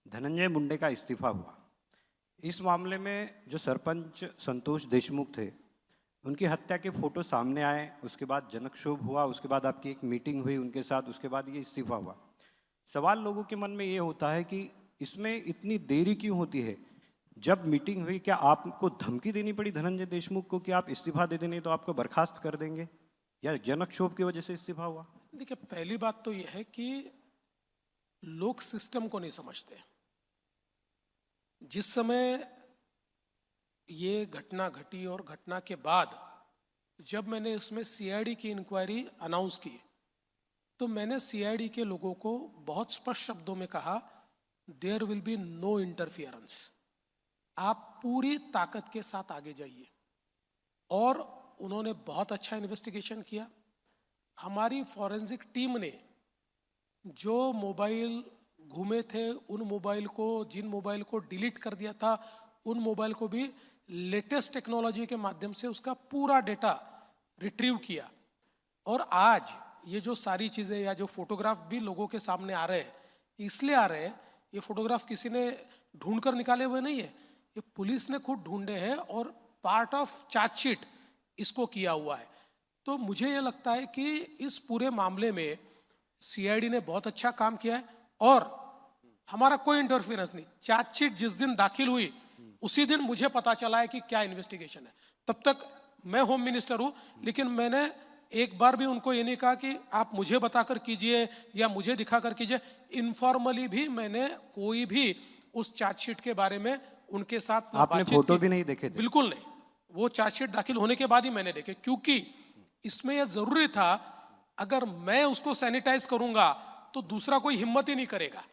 धनंजय मुंडे का इस्तीफा हुआ। इस मामले में जो सरपंच संतोष देशमुख थे, उनकी हत्या के फोटो सामने आए, उसके बाद जनक्षोभ हुआ, उसके बाद आपकी एक मीटिंग हुई उनके साथ, उसके बाद ये इस्तीफा हुआ। सवाल लोगों के मन में ये होता है कि इसमें इतनी देरी क्यों होती है? जब मीटिंग हुई, क्या आपको धमकी देनी पड़ी धनंजय देशमुख को कि आप इस्तीफा दे दें, नहीं तो आपको बर्खास्त कर देंगे, या जनक्षोभ की वजह से इस्तीफा हुआ? देखिए, पहली बात तो यह है कि लोग सिस्टम को नहीं समझते। जिस समय ये घटना घटी और घटना के बाद जब मैंने इसमें सीआईडी की इंक्वायरी अनाउंस की, तो मैंने सीआईडी के लोगों को बहुत स्पष्ट शब्दों में कहा, there will be no interference. आप पूरी ताकत के साथ आगे जाइए। और उन्होंने बहुत अच्छा इन्वेस्टिगेशन किया। हमारी फॉरेंसिक टीम ने जो मोबाइल घूमे थे, उन मोबाइल को, जिन मोबाइल को डिलीट कर दिया था, उन मोबाइल को भी लेटेस्ट टेक्नोलॉजी के माध्यम से उसका पूरा डेटा रिट्रीव किया। और आज ये जो सारी चीज़ें या जो फोटोग्राफ भी लोगों के सामने आ रहे हैं, इसलिए आ रहे हैं, ये फोटोग्राफ किसी ने ढूंढ कर निकाले हुए नहीं है, ये पुलिस ने खुद ढूंढे हैं और पार्ट ऑफ चार्जशीट इसको किया हुआ है। तो मुझे ये लगता है कि इस पूरे मामले में सीआईडी ने बहुत अच्छा काम किया है और हमारा कोई इंटरफेरेंस नहीं। चार्जशीट जिस दिन दाखिल हुई उसी दिन मुझे पता चला है कि क्या इन्वेस्टिगेशन है। तब तक मैं होम मिनिस्टर हूं, लेकिन मैंने एक बार भी उनको ये नहीं कहा कि आप मुझे बताकर कीजिए या मुझे दिखाकर कीजिए। इनफॉर्मली भी मैंने कोई भी उस चार्जशीट के बारे में उनके साथ आपने फोटो भी नहीं देखे थे? बिल्कुल नहीं। वो चार्जशीट दाखिल होने के बाद ही मैंने देखे, क्योंकि इसमें यह जरूरी था, अगर मैं उसको सैनिटाइज करूंगा तो दूसरा कोई हिम्मत ही नहीं करेगा,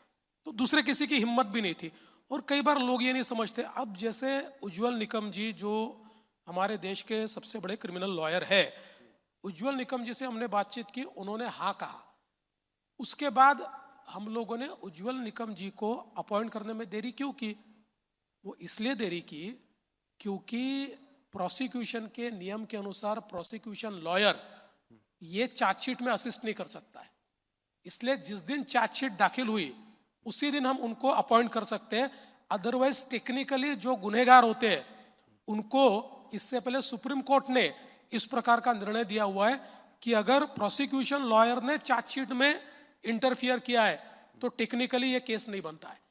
तो दूसरे किसी की हिम्मत भी नहीं थी। और कई बार लोग ये नहीं समझते। अब जैसे उज्जवल निकम जी, जो हमारे देश के सबसे बड़े क्रिमिनल लॉयर है, उज्जवल निकम जी से हमने बातचीत की, उन्होंने हाँ कहा। उसके बाद हम लोगों ने उज्जवल निकम जी को अपॉइंट करने में देरी क्यों की? वो इसलिए देरी की क्योंकि प्रोसिक्यूशन के नियम के अनुसार प्रोसिक्यूशन लॉयर ये चार्जशीट में असिस्ट नहीं कर सकता है। इसलिए जिस दिन चार्जशीट दाखिल हुई उसी दिन हम उनको अपॉइंट कर सकते हैं। अदरवाइज टेक्निकली जो गुनहगार होते हैं उनको, इससे पहले सुप्रीम कोर्ट ने इस प्रकार का निर्णय दिया हुआ है कि अगर प्रोसिक्यूशन लॉयर ने चार्जशीट में इंटरफियर किया है तो टेक्निकली ये केस नहीं बनता है।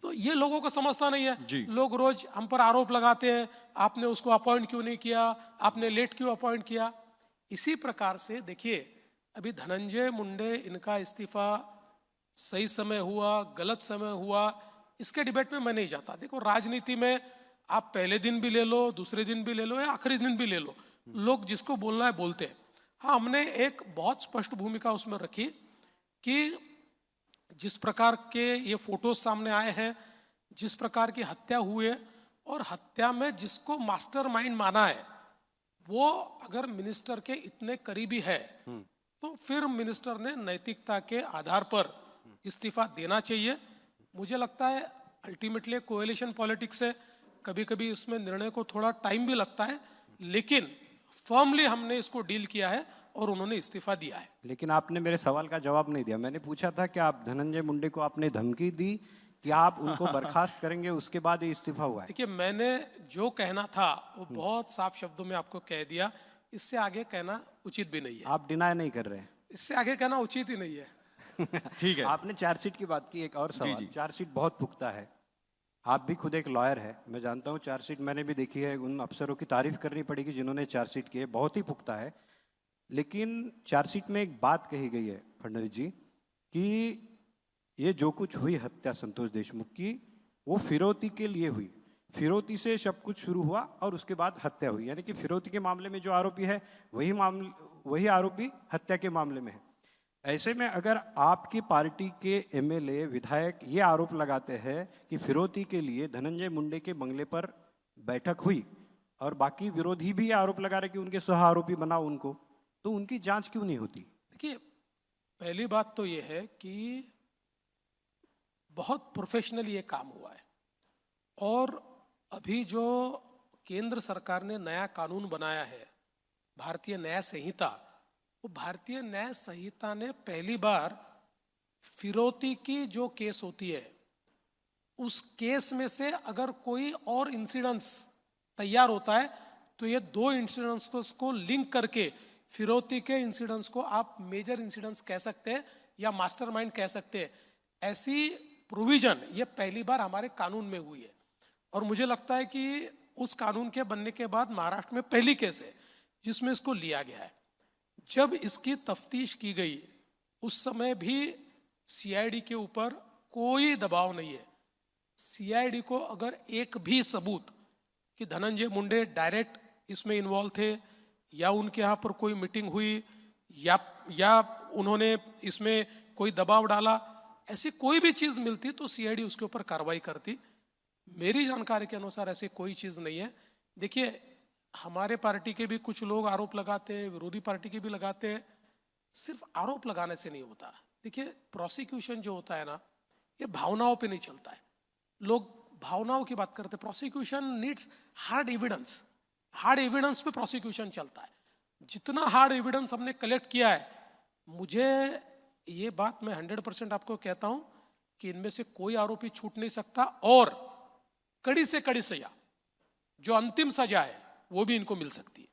तो ये लोगों को समझता नहीं है। लोग रोज हम पर आरोप लगाते हैं, आपने उसको अपॉइंट क्यों नहीं किया, आपने लेट क्यों अपॉइंट किया। इसी प्रकार से देखिए, अभी धनंजय मुंडे, इनका इस्तीफा सही समय हुआ, गलत समय हुआ, इसके डिबेट में मैं नहीं जाता। देखो, राजनीति में आप पहले दिन भी ले लो, दूसरे दिन भी ले लो, या आखिरी दिन भी ले लो, लोग जिसको बोलना है बोलते हैं। हाँ, हमने एक बहुत स्पष्ट भूमिका उसमें रखी कि जिस प्रकार के ये फोटोज सामने आए हैं, जिस प्रकार की हत्या हुई है, और हत्या में जिसको मास्टरमाइंड माना है वो अगर मिनिस्टर के इतने करीबी है तो फिर मिनिस्टर ने नैतिकता के आधार पर इस्तीफा देना चाहिए। मुझे लगता है अल्टीमेटली कोएलिशन पॉलिटिक्स है, कभी कभी इसमें निर्णय को थोड़ा टाइम भी लगता है, लेकिन फर्मली हमने इसको डील किया है और उन्होंने इस्तीफा दिया है। लेकिन आपने मेरे सवाल का जवाब नहीं दिया। मैंने पूछा था कि आप धनंजय मुंडे को आपने धमकी दी कि आप उनको बर्खास्त करेंगे, उसके बाद ये इस्तीफा हुआ है। देखिए, मैंने जो कहना था वो बहुत साफ शब्दों में आपको कह दिया। इससे आगे कहना उचित भी नहीं है। आप डिनाई नहीं कर रहे? इससे आगे कहना उचित ही नहीं है। ठीक है। आपने चार्जशीट की बात की, एक और सवाल। चार्जशीट बहुत पुख्ता है, आप भी खुद एक लॉयर है, मैं जानता हूँ। चार्जशीट मैंने भी देखी है, उन अफसरों की तारीफ करनी पड़ेगी जिन्होंने चार्जशीट की है, बहुत ही पुख्ता है। लेकिन चार्जशीट में एक बात कही गई है फडणवीस जी, कि ये जो कुछ हुई हत्या संतोष देशमुख की, वो फिरौती के लिए हुई। फिरौती से सब कुछ शुरू हुआ और उसके बाद हत्या हुई। यानी कि फिरौती के मामले में जो आरोपी है वही आरोपी हत्या के मामले में है। ऐसे में अगर आपकी पार्टी के एमएलए, विधायक ये आरोप लगाते हैं कि फिरौती के लिए धनंजय मुंडे के बंगले पर बैठक हुई, और बाकी विरोधी भी आरोप लगा रहे कि उनके सह आरोपी बनाओ उनको, तो उनकी जांच क्यों नहीं होती? देखिए, पहली बात तो ये है कि बहुत प्रोफेशनली ये काम हुआ है। और अभी जो केंद्र सरकार ने नया कानून बनाया है, भारतीय न्याय संहिता, वो भारतीय न्याय संहिता ने पहली बार फिरौती की जो केस होती है उस केस में से अगर कोई और इंसिडेंट्स तैयार होता है तो ये दो इंसिडेंट्स को लिंक करके फिरौती के इंसिडेंट्स को आप मेजर इंसिडेंट्स कह सकते हैं या मास्टरमाइंड कह सकते हैं। ऐसी प्रोविजन ये पहली बार हमारे कानून में हुई है और मुझे लगता है कि उस कानून के बनने के बाद महाराष्ट्र में पहली केस है जिसमें इसको लिया गया है। जब इसकी तफ्तीश की गई उस समय भी सीआईडी के ऊपर कोई दबाव नहीं है। सीआईडी को अगर एक भी सबूत कि धनंजय मुंडे डायरेक्ट इसमें इन्वॉल्व थे या उनके यहाँ पर कोई मीटिंग हुई या उन्होंने इसमें कोई दबाव डाला, ऐसी कोई भी चीज मिलती तो सीआईडी उसके ऊपर कार्रवाई करती। मेरी जानकारी के अनुसार ऐसी कोई चीज नहीं है। देखिए, हमारे पार्टी के भी कुछ लोग आरोप लगाते हैं, विरोधी पार्टी के भी लगाते हैं। सिर्फ आरोप लगाने से नहीं होता। देखिए, प्रोसिक्यूशन जो होता है ना, ये भावनाओं पे नहीं चलता है। लोग भावनाओं की बात करते हैं। Prosecution needs hard evidence. Hard evidence पे प्रोसिक्यूशन चलता है। जितना हार्ड एविडेंस हमने कलेक्ट किया है, मुझे ये बात मैं 100% आपको कहता हूं कि इनमें से कोई आरोपी छूट नहीं सकता और कड़ी से कड़ी सजा, जो अंतिम सजा है, वो भी इनको मिल सकती है।